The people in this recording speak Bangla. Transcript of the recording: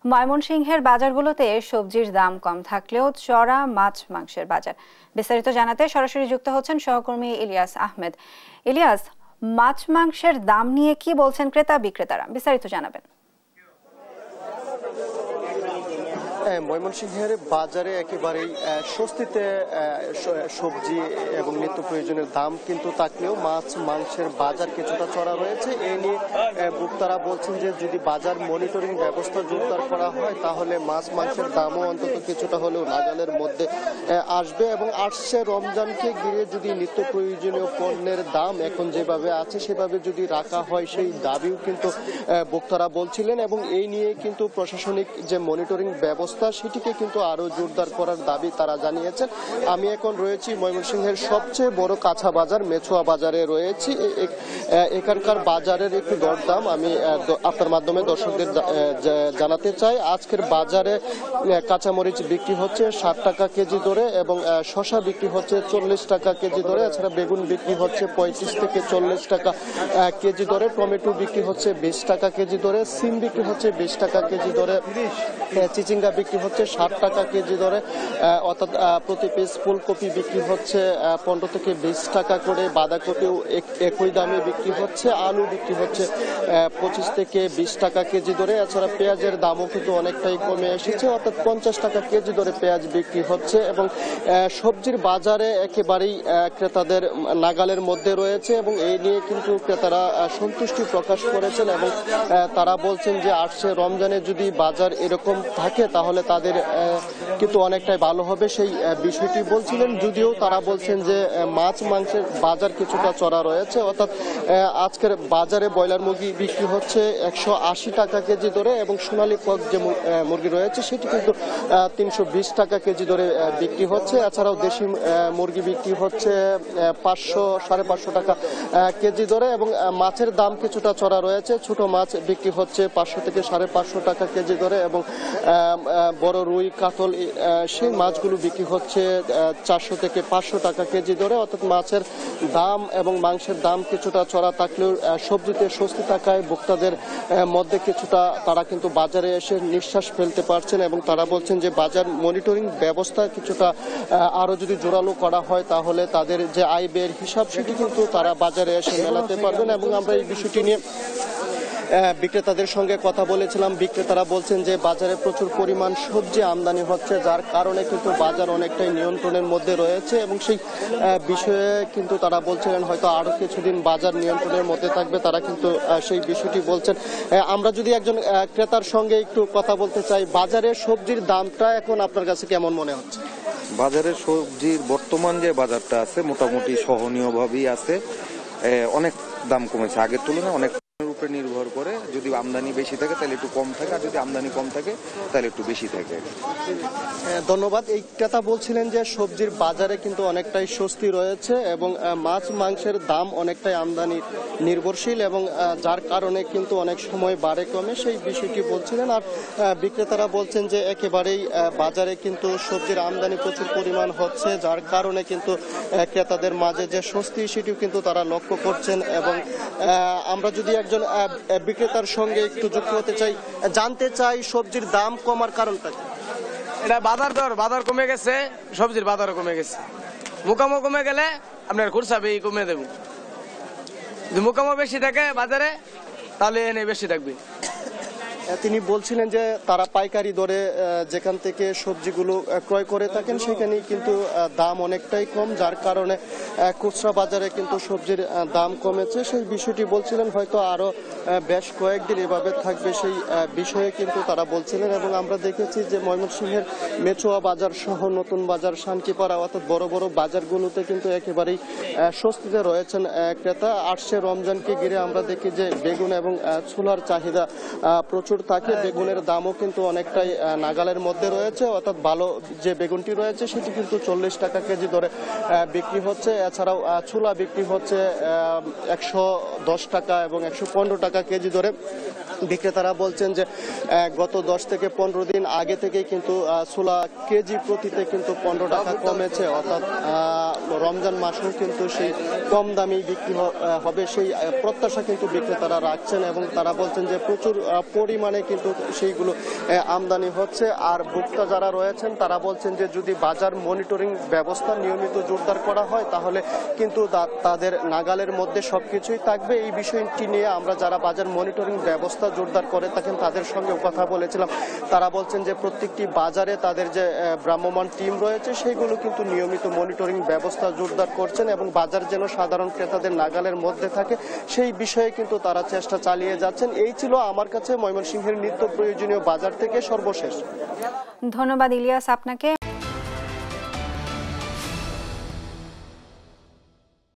ময়মনসিংহের বাজারগুলোতে সবজির দাম কম থাকলেও চড়া মাছ মাংসের বাজার। বিস্তারিত জানাতে সরাসরি যুক্ত হচ্ছেন সহকর্মী ইলিয়াস আহমেদ। ইলিয়াস, মাছ মাংসের দাম নিয়ে কি বলছেন ক্রেতা বিক্রেতারা, বিস্তারিত জানাবেন। ময়মনসিংহের বাজারে একেবারেই স্বস্তিতে সবজি এবং নিত্য প্রয়োজনের দাম কিন্তু থাকলেও মাছ মাংসের বাজার কিছুটা চড়া রয়েছে। এ নিয়ে ভোক্তারা বলছেন যে যদি বাজার মনিটরিং ব্যবস্থা জোরদার করা হয় তাহলে মাছ মাংসের দামও অন্তত কিছুটা হলেও নাগালের মধ্যে আসবে। এবং আসছে রমজানকে ঘিরে যদি নিত্য প্রয়োজনীয় পণ্যের দাম এখন যেভাবে আছে সেভাবে যদি রাখা হয় সেই দাবিও কিন্তু ভোক্তারা বলছিলেন। এবং এই নিয়ে কিন্তু প্রশাসনিক যে মনিটরিং ব্যবস্থা সেটিকে কিন্তু আরো জোরদার করার দাবি তারা জানিয়েছেন। আমি এখন রয়েছি ময়মনসিংহের সবচেয়ে বড় কাঁচা বাজার মেছুয়া বাজারে রয়েছি। এখানকার বাজারের একটু দরদাম আমি আপনার মাধ্যমে দর্শকদের জানাতে চাই। আজকের বাজারে কাঁচামরিচ বিক্রি হচ্ছে 60 টাকা কেজি দরে এবং শসা বিক্রি হচ্ছে 40 টাকা কেজি দরে। এছাড়া বেগুন বিক্রি হচ্ছে 35 থেকে 40 টাকা কেজি দরে। টমেটো বিক্রি হচ্ছে 20 টাকা কেজি দরে। সিম বিক্রি হচ্ছে 20 টাকা কেজি দরে। চিচিঙ্গা বিক্রি হচ্ছে 60 টাকা কেজি দরে। অর্থাৎ প্রতি পিস ফুলকপি বিক্রি হচ্ছে 15 থেকে 20 টাকা করে। বাঁধাকপিও একই দামে বিক্রি হচ্ছে। আলু বিক্রি হচ্ছে 25 থেকে 20 টাকা কেজি দরে। এছাড়া পেঁয়াজের দামও কিন্তু অনেকটাই কমে এসেছে, অর্থাৎ 50 টাকা কেজি দরে পেঁয়াজ বিক্রি হচ্ছে। এবং সবজির বাজারে একেবারেই ক্রেতাদের নাগালের মধ্যে রয়েছে এবং এই নিয়ে কিন্তু ক্রেতারা সন্তুষ্টি প্রকাশ করেছেন। এবং তারা বলছেন যে আসছে রমজানে যদি বাজার এরকম থাকে তাহলে তাদের কিন্তু অনেকটাই ভালো হবে, সেই বিষয়টি বলছিলেন। যদিও তারা বলছেন যে মাছ মাংসের বাজার কিছুটা চড়া রয়েছে, অর্থাৎ আজকের বাজারে ব্রয়লার মুরগি বিক্রি হচ্ছে 180 টাকা কেজি দরে এবং সোনালী কক যে মুরগি রয়েছে সেটি কিন্তু 320 টাকা কেজি দরে বিক্রি হচ্ছে। এছাড়াও দেশি মুরগি বিক্রি হচ্ছে 500-550 টাকা কেজি দরে। এবং মাছের দাম কিছুটা চড়া রয়েছে। ছোট মাছ বিক্রি হচ্ছে 500 থেকে 550 টাকা কেজি দরে এবং বড় রুই কাতল সেই মাছগুলো বিক্রি হচ্ছে 400 থেকে 500 টাকা কেজি দরে। অর্থাৎ মাছের দাম এবং মাংসের দাম কিছুটা চড়া থাকলেও সবজিতে স্বস্তি থাকায় ভোক্তাদের মধ্যে কিছুটা তারা কিন্তু বাজারে এসে নিঃশ্বাস ফেলতে পারছেন। এবং তারা বলছেন যে বাজার মনিটরিং ব্যবস্থা কিছুটা আরো যদি জোরালো করা হয় তাহলে তাদের যে আয় ব্যয়ের হিসাব সেটি কিন্তু তারা বাজারে এসে মেলাতে পারবেন। এবং আমরা এই বিষয়টি নিয়ে বিক্রেতাদের সঙ্গে কথা বলেছিলাম। বিক্রেতারা বলছেন যে বাজারে প্রচুর পরিমাণ সবজি আমদানি হচ্ছে, যার কারণে কিন্তু বাজার অনেকটাই নিয়ন্ত্রণের মধ্যে রয়েছে এবং সেই বিষয়ে কিন্তু তারা বলছিলেন হয়তো আরো কিছুদিন বাজার নিয়ন্ত্রণের মধ্যে থাকবে, তারা কিন্তু সেই বিষয়টি বলছেন। আমরা যদি একজন ক্রেতার সঙ্গে একটু কথা বলতে চাই, বাজারে সবজির দামটা এখন আপনার কাছে কেমন মনে হচ্ছে? বাজারে সবজির বর্তমান যে বাজারটা আছে মোটামুটি সহনীয়ভাবেই আছে। অনেক দাম কমেছে আগের তুলনায়, অনেক উপরে নির্ভর করে। যদি আমদানি বেশি থাকে তাহলে একটু কম থাকে, আর যদি আমদানি কম থাকে তাহলে একটু বেশি থাকে। ধন্যবাদ। এই ক্রেতা বলছিলেন যে সবজির বাজারে কিন্তু অনেকটাই স্বস্তি রয়েছে এবং মাছ মাংসের দাম অনেকটাই আমদানি নির্ভরশীল এবং যার কারণে কিন্তু অনেক সময় বাড়ে কমে, সেই বিষয়টি বলছিলেন। আর বিক্রেতারা বলছেন যে একেবারেই বাজারে কিন্তু সবজির আমদানি প্রচুর পরিমাণ হচ্ছে, যার কারণে কিন্তু ক্রেতাদের মাঝে যে স্বস্তি সেটিও কিন্তু তারা লক্ষ্য করছেন। এবং আমরা যদি একজন বিক্রেতার সঙ্গে একটু যুক্ত হতে চাই, জানতে চাই সবজির দাম কমার কারণটা। এটা বাজার কমে গেছে, সবজির বাজারও কমে গেছে। মুকামো কমে গেলে আপনার খুরসাবি কমে দেব। যদি মুকামো বেশি থাকে বাজারে তাহলে এনে বেশি থাকবে। তিনি বলছিলেন যে তারা পাইকারি দরে যেখান থেকে সবজিগুলো ক্রয় করে থাকেন সেখানেই কিন্তু দাম অনেকটাই কম, যার কারণে খুচরা বাজারে কিন্তু সবজির দাম কমেছে, সেই বিষয়টি বলছিলেন। হয়তো আরো বেশ কয়েকদিন এভাবে থাকবে সেই বিষয়ে কিন্তু তারা বলছিলেন। এবং আমরা দেখেছি যে ময়মনসিংহের মেছুয়া বাজার সহ নতুন বাজার, শান্তিপাড়া অর্থাৎ বড় বড় বাজারগুলোতে কিন্তু একেবারেই স্বস্তিতে রয়েছেন ক্রেতা। আসছে রমজানকে ঘিরে আমরা দেখি যে বেগুন এবং ছোলার চাহিদা প্রচুর থাকে। বেগুনের দামও কিন্তু অনেকটাই নাগালের মধ্যে রয়েছে, অর্থাৎ ভালো যে বেগুনটি রয়েছে সেটি কিন্তু 40 টাকা কেজি দরে বিক্রি হচ্ছে। এছাড়াও ছোলা বিক্রি হচ্ছে 110 টাকা এবং 115 টাকা কেজি দরে। বিক্রেতারা বলছেন যে গত 10 থেকে 15 দিন আগে থেকেই কিন্তু ছোলা কেজি প্রতিতে কিন্তু 15 টাকা কমেছে, অর্থাৎ রমজান মাসেও কিন্তু সেই কম দামি বিক্রি হবে সেই প্রত্যাশা কিন্তু বিক্রেতারা রাখছেন এবং তারা বলছেন যে প্রচুর পরিমাণে কিন্তু সেইগুলো আমদানি হচ্ছে। আর ভোক্তা যারা রয়েছেন তারা বলছেন যে যদি বাজার মনিটরিং ব্যবস্থা নিয়মিত জোরদার করা হয় তাহলে কিন্তু তাদের নাগালের মধ্যে সবকিছুই থাকবে। এই বিষয়টি নিয়ে আমরা যারা বাজার মনিটরিং ব্যবস্থা জোরদার করে থাকেন তাদের সঙ্গে কথা বলেছিলাম। তারা বলছেন যে প্রত্যেকটি বাজারে তাদের যে ভ্রাম্যমাণ টিম রয়েছে সেইগুলো কিন্তু নিয়মিত মনিটরিং ব্যবস্থা জোরদার করছেন এবং বাজার যেন সাধারণ ক্রেতাদের নাগালের মধ্যে থাকে সেই বিষয়ে কিন্তু তারা চেষ্টা চালিয়ে যাচ্ছেন। এই ছিল আমার কাছে ময়মনসিংহের নিত্য প্রয়োজনীয় বাজার থেকে সর্বশেষ। ধন্যবাদ ইলিয়াস আপনাকে।